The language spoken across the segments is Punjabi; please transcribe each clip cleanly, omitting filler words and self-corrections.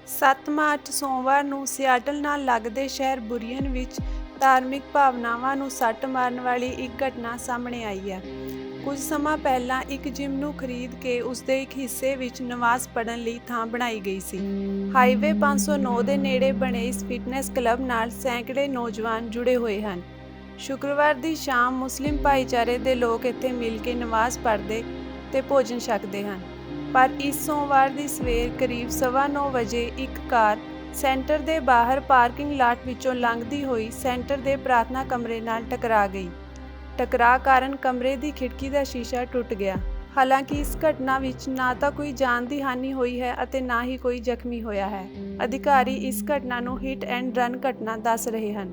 7 ਮਾਰਚ ਸੋਮਵਾਰ ਨੂੰ ਸਿਆਟਲ ਨਾਲ ਲੱਗਦੇ ਸ਼ਹਿਰ ਬੁਰੀਅਨ ਵਿੱਚ ਧਾਰਮਿਕ ਭਾਵਨਾਵਾਂ ਨੂੰ ਸੱਟ ਮਾਰਨ ਵਾਲੀ ਇੱਕ ਘਟਨਾ ਸਾਹਮਣੇ ਆਈ ਹੈ। ਕੁਝ ਸਮਾਂ ਪਹਿਲਾਂ ਇੱਕ ਜਿਮ ਨੂੰ ਖਰੀਦ ਕੇ ਉਸਦੇ ਇੱਕ ਹਿੱਸੇ ਵਿੱਚ ਨਮਾਜ਼ ਪੜ੍ਹਨ ਲਈ ਥਾਂ ਬਣਾਈ ਗਈ ਸੀ। ਹਾਈਵੇ 509 ਦੇ ਨੇੜੇ ਬਣੇ ਇਸ ਫਿਟਨੈਸ ਕਲੱਬ ਨਾਲ ਸੈਂਕੜੇ ਨੌਜਵਾਨ ਜੁੜੇ ਹੋਏ ਹਨ। ਸ਼ੁੱਕਰਵਾਰ ਦੀ ਸ਼ਾਮ ਮੁਸਲਿਮ ਭਾਈਚਾਰੇ ਦੇ ਲੋਕ ਇੱਥੇ ਮਿਲ ਕੇ ਨਮਾਜ਼ ਪੜ੍ਹਦੇ ਤੇ ਭੋਜਨ ਛਕਦੇ ਹਨ। ਪਰ ਇਸ ਸੋਮਵਾਰ ਦੀ ਸਵੇਰ ਕਰੀਬ 9:15 ਵਜੇ ਇੱਕ ਕਾਰ ਸੈਂਟਰ ਦੇ ਬਾਹਰ ਪਾਰਕਿੰਗ ਲਾਟ ਵਿੱਚੋਂ ਲੰਘਦੀ ਹੋਈ ਸੈਂਟਰ ਦੇ ਪ੍ਰਾਰਥਨਾ ਕਮਰੇ ਨਾਲ ਟਕਰਾ ਗਈ। ਟਕਰਾਅ ਕਾਰਨ ਕਮਰੇ ਦੀ ਖਿੜਕੀ ਦਾ ਸ਼ੀਸ਼ਾ ਟੁੱਟ ਗਿਆ। ਹਾਲਾਂਕਿ ਇਸ ਘਟਨਾ ਵਿੱਚ ਨਾ ਤਾਂ ਕੋਈ ਜਾਨ ਦੀ ਹਾਨੀ ਹੋਈ ਹੈ ਅਤੇ ਨਾ ਹੀ ਕੋਈ ਜ਼ਖਮੀ ਹੋਇਆ ਹੈ। ਅਧਿਕਾਰੀ ਇਸ ਘਟਨਾ ਨੂੰ ਹਿੱਟ ਐਂਡ ਰਨ ਘਟਨਾ ਦੱਸ ਰਹੇ ਹਨ।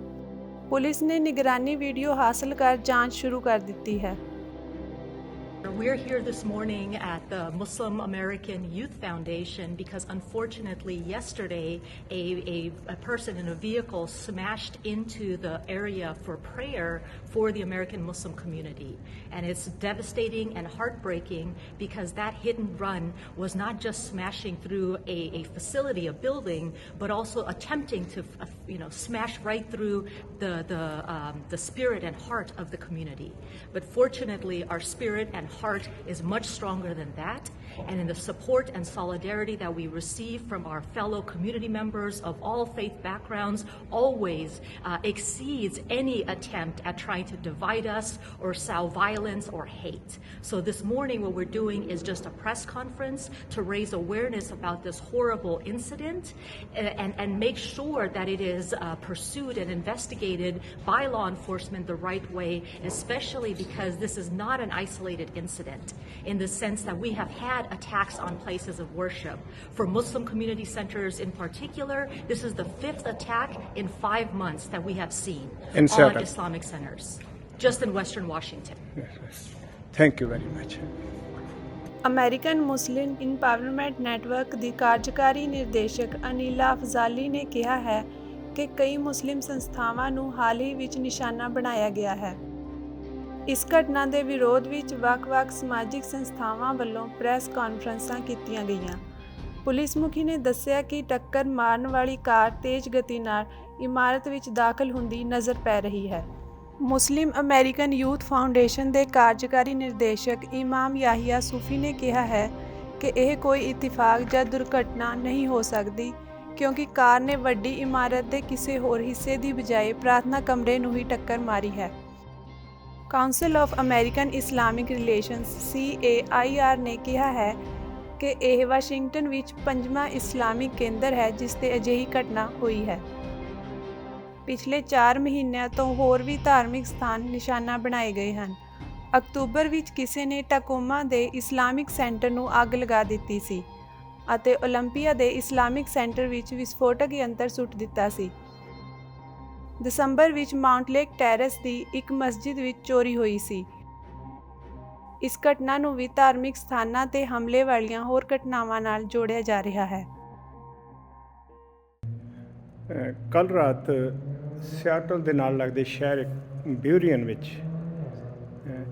ਪੁਲਿਸ ਨੇ ਨਿਗਰਾਨੀ ਵੀਡੀਓ ਹਾਸਲ ਕਰ ਜਾਂਚ ਸ਼ੁਰੂ ਕਰ ਦਿੱਤੀ ਹੈ। We're here this morning at the Muslim American Youth Foundation because unfortunately yesterday a person in a vehicle smashed into the area for prayer for the American Muslim community. And it's devastating and heartbreaking because that hit and run was not just smashing through a facility, a building, but also attempting to smash right through the spirit and heart of the community. But fortunately our spirit and heart is much stronger than that, and in the support and solidarity that we receive from our fellow community members of all faith backgrounds always exceeds any attempt at trying to divide us or sow violence or hate. So this morning what we're doing is just a press conference to raise awareness about this horrible incident and make sure that it is pursued and investigated by law enforcement the right way, especially because this is not an isolated incident in the sense that we have had attacks on places of worship. For Muslim community centers in particular, this is the 5th attack in 5 months that we have seen on Islamic centers, just in Western Washington. Yes. Thank you very much. American Muslim empowerment network ਦੀ ਕਾਰਜਕਾਰੀ ਨਿਰਦੇਸ਼ਕ ਅਨੀਲਾ ਅਫਜ਼ਾਲੀ ਨੇ ਕਿਹਾ ਹੈ ਕਿ ਕਈ ਮੁਸਲਿਮ ਸੰਸਥਾਵਾਂ ਨੂੰ ਹਾਲ ਹੀ ਵਿੱਚ ਨਿਸ਼ਾਨਾ ਬਣਾਇਆ ਗਿਆ ਹੈ। ਇਸ ਘਟਨਾ ਦੇ ਵਿਰੋਧ ਵਿੱਚ ਵੱਖ-ਵੱਖ ਸਮਾਜਿਕ ਸੰਸਥਾਵਾਂ ਵੱਲੋਂ ਪ੍ਰੈਸ ਕਾਨਫਰੰਸਾਂ ਕੀਤੀਆਂ ਗਈਆਂ। ਪੁਲਿਸ ਮੁਖੀ ਨੇ ਦੱਸਿਆ ਕਿ ਟੱਕਰ ਮਾਰਨ ਵਾਲੀ ਕਾਰ ਤੇਜ਼ ਗਤੀ ਨਾਲ ਇਮਾਰਤ ਵਿੱਚ ਦਾਖਲ ਹੁੰਦੀ ਨਜ਼ਰ ਪੈ ਰਹੀ ਹੈ। ਮੁਸਲਿਮ ਅਮਰੀਕਨ ਯੂਥ ਫਾਊਂਡੇਸ਼ਨ ਦੇ ਕਾਰਜਕਾਰੀ ਨਿਰਦੇਸ਼ਕ ਇਮਾਮ ਯਾਹੀਆ ਸੂਫੀ ਨੇ ਕਿਹਾ ਹੈ ਕਿ ਇਹ ਕੋਈ ਇਤਫਾਕ ਜਾਂ ਦੁਰਘਟਨਾ ਨਹੀਂ ਹੋ ਸਕਦੀ ਕਿਉਂਕਿ ਕਾਰ ਨੇ ਵੱਡੀ ਇਮਾਰਤ ਦੇ ਕਿਸੇ ਹੋਰ ਹਿੱਸੇ ਦੀ ਬਜਾਏ ਪ੍ਰਾਰਥਨਾ ਕਮਰੇ ਨੂੰ ਹੀ ਟੱਕਰ ਮਾਰੀ ਹੈ। Council of American Islamic relations CAIR ਨੇ ਕਿਹਾ ਹੈ ਕਿ ਇਹ ਵਾਸ਼ਿੰਗਟਨ ਵਿੱਚ 5ਵਾਂ ਇਸਲਾਮਿਕ ਕੇਂਦਰ ਹੈ ਜਿਸ ਤੇ ਅਜਿਹੀ ਘਟਨਾ ਹੋਈ ਹੈ। ਪਿਛਲੇ 4 ਮਹੀਨਿਆਂ ਤੋਂ ਹੋਰ ਵੀ ਧਾਰਮਿਕ ਸਥਾਨ ਨਿਸ਼ਾਨਾ ਬਣਾਏ ਗਏ ਹਨ। ਅਕਤੂਬਰ ਵਿੱਚ ਕਿਸੇ ਨੇ ਟਾਕੋਮਾ ਦੇ ਇਸਲਾਮਿਕ ਸੈਂਟਰ ਨੂੰ ਅੱਗ ਲਗਾ ਦਿੱਤੀ ਸੀ ਅਤੇ ਓਲੰਪੀਆ ਦੇ ਇਸਲਾਮਿਕ ਸੈਂਟਰ ਵਿੱਚ ਵਿਸਫੋਟਕ ਯੰਤਰ ਸੁੱਟ ਦਿੱਤਾ ਸੀ। ਦਸੰਬਰ ਵਿੱਚ ਮਾਊਂਟ ਲੇਕ ਟੈਰੇਸ ਦੀ ਇੱਕ ਮਸਜਿਦ ਵਿੱਚ ਚੋਰੀ ਹੋਈ ਸੀ। ਇਸ ਘਟਨਾ ਨੂੰ ਵੀ ਧਾਰਮਿਕ ਸਥਾਨਾਂ ਤੇ ਹਮਲੇ ਵਾਲੀਆਂ ਹੋਰ ਘਟਨਾਵਾਂ ਨਾਲ ਜੋੜਿਆ ਜਾ ਰਿਹਾ ਹੈ। ਕੱਲ੍ਹ ਰਾਤ ਸਿਆਟਲ ਦੇ ਨਾਲ ਲੱਗਦੇ ਸ਼ਹਿਰ ਬਿਊਰੀਅਨ ਵਿੱਚ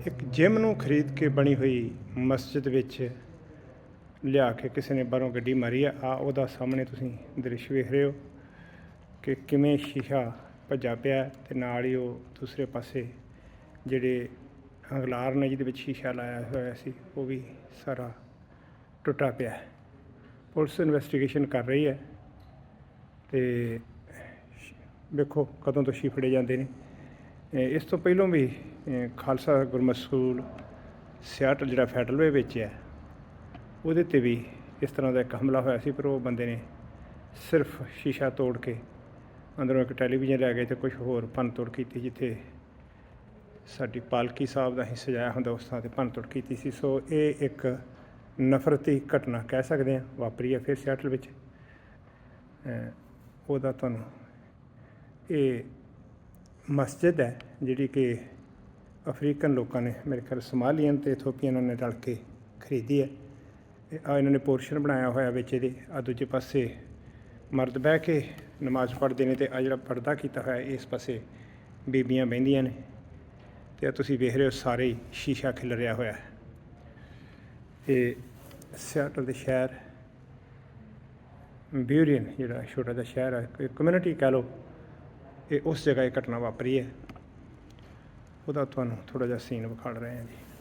ਇੱਕ ਜਿਮ ਨੂੰ ਖਰੀਦ ਕੇ ਬਣੀ ਹੋਈ ਮਸਜਿਦ ਵਿੱਚ ਲਿਆ ਕੇ ਕਿਸੇ ਨੇ ਬਾਹਰੋਂ ਗੱਡੀ ਮਾਰੀ ਆ। ਉਹਦਾ ਸਾਹਮਣੇ ਤੁਸੀਂ ਦ੍ਰਿਸ਼ ਵੇਖ ਰਹੇ ਹੋ ਕਿ ਕਿਵੇਂ ਸ਼ੀਸ਼ਾ ਭੱਜਾ ਪਿਆ ਤੇ ਨਾਲ ਹੀ ਉਹ ਦੂਸਰੇ ਪਾਸੇ ਜਿਹੜੇ ਅੰਗਲਾਰ ਨੇ ਜਿਹਦੇ ਵਿੱਚ ਸ਼ੀਸ਼ਾ ਲਾਇਆ ਹੋਇਆ ਸੀ ਉਹ ਵੀ ਸਾਰਾ ਟੁੱਟਾ ਪਿਆ। ਪੁਲਿਸ ਇਨਵੈਸਟੀਗੇਸ਼ਨ ਕਰ ਰਹੀ ਹੈ ਤੇ ਵੇਖੋ ਕਦੋਂ ਤੋਂ ਫੜੇ ਜਾਂਦੇ ਨੇ। ਇਸ ਤੋਂ ਪਹਿਲਾਂ ਵੀ ਖਾਲਸਾ ਗੁਰਮਤਿ ਸਕੂਲ ਸਿਆਟਲ ਜਿਹੜਾ ਫੈਡਰਲ ਵੇ ਵਿੱਚ ਹੈ ਉਹਦੇ 'ਤੇ ਵੀ ਇਸ ਤਰ੍ਹਾਂ ਦਾ ਇੱਕ ਹਮਲਾ ਹੋਇਆ ਸੀ, ਪਰ ਉਹ ਬੰਦੇ ਨੇ ਸਿਰਫ ਸ਼ੀਸ਼ਾ ਤੋੜ ਕੇ ਅੰਦਰੋਂ ਇੱਕ ਟੈਲੀਵਿਜ਼ਨ ਲੈ ਗਏ ਅਤੇ ਕੁਛ ਹੋਰ ਭੰਨ ਤੋੜ ਕੀਤੀ। ਜਿੱਥੇ ਸਾਡੀ ਪਾਲਕੀ ਸਾਹਿਬ ਦਾ ਅਸੀਂ ਸਜਾਇਆ ਹੁੰਦਾ ਉਸ ਥਾਂ 'ਤੇ ਭੰਨ ਤੋੜ ਕੀਤੀ ਸੀ। ਸੋ ਇਹ ਇੱਕ ਨਫ਼ਰਤੀ ਘਟਨਾ ਕਹਿ ਸਕਦੇ ਹਾਂ ਵਾਪਰੀ ਹੈ ਫਿਰ ਸਿਆਟਲ ਵਿੱਚ। ਉਹਦਾ ਤੁਹਾਨੂੰ ਇਹ ਮਸਜਿਦ ਹੈ ਜਿਹੜੀ ਕਿ ਅਫਰੀਕਨ ਲੋਕਾਂ ਨੇ ਮੇਰੇ ਖਿਆਲ ਸਮਾਲੀਅਨ ਅਤੇ ਇਥੋਪੀਅਨ ਨੇ ਰਲ ਕੇ ਖਰੀਦੀ ਹੈ। ਇਹਨਾਂ ਨੇ ਪੋਰਸ਼ਨ ਬਣਾਇਆ ਹੋਇਆ ਵਿੱਚ ਇਹਦੇ। ਦੂਜੇ ਪਾਸੇ ਮਰਦ ਬਹਿ ਕੇ ਨਮਾਜ਼ ਪੜ੍ਹਦੇ ਨੇ ਅਤੇ ਜਿਹੜਾ ਪਰਦਾ ਕੀਤਾ ਹੋਇਆ ਇਸ ਪਾਸੇ ਬੀਬੀਆਂ ਬਹਿੰਦੀਆਂ ਨੇ ਅਤੇ ਤੁਸੀਂ ਵੇਖ ਰਹੇ ਹੋ ਸਾਰੇ ਹੀ ਸ਼ੀਸ਼ਾ ਖਿਲਰਿਆ ਹੋਇਆ ਹੈ। ਇਹ ਸਿਆਟਲ ਦੇ ਸ਼ਹਿਰ ਬਿਊਰੀਅਨ ਜਿਹੜਾ ਛੋਟਾ ਜਿਹਾ ਸ਼ਹਿਰ ਹੈ, ਕਮਿਊਨਿਟੀ ਕਹਿ ਲਓ, ਇਹ ਉਸ ਜਗ੍ਹਾ ਇਹ ਘਟਨਾ ਵਾਪਰੀ ਹੈ। ਉਹਦਾ ਤੁਹਾਨੂੰ ਥੋੜ੍ਹਾ ਜਿਹਾ ਸੀਨ ਵਿਖਾੜ ਰਹੇ ਹਾਂ ਜੀ।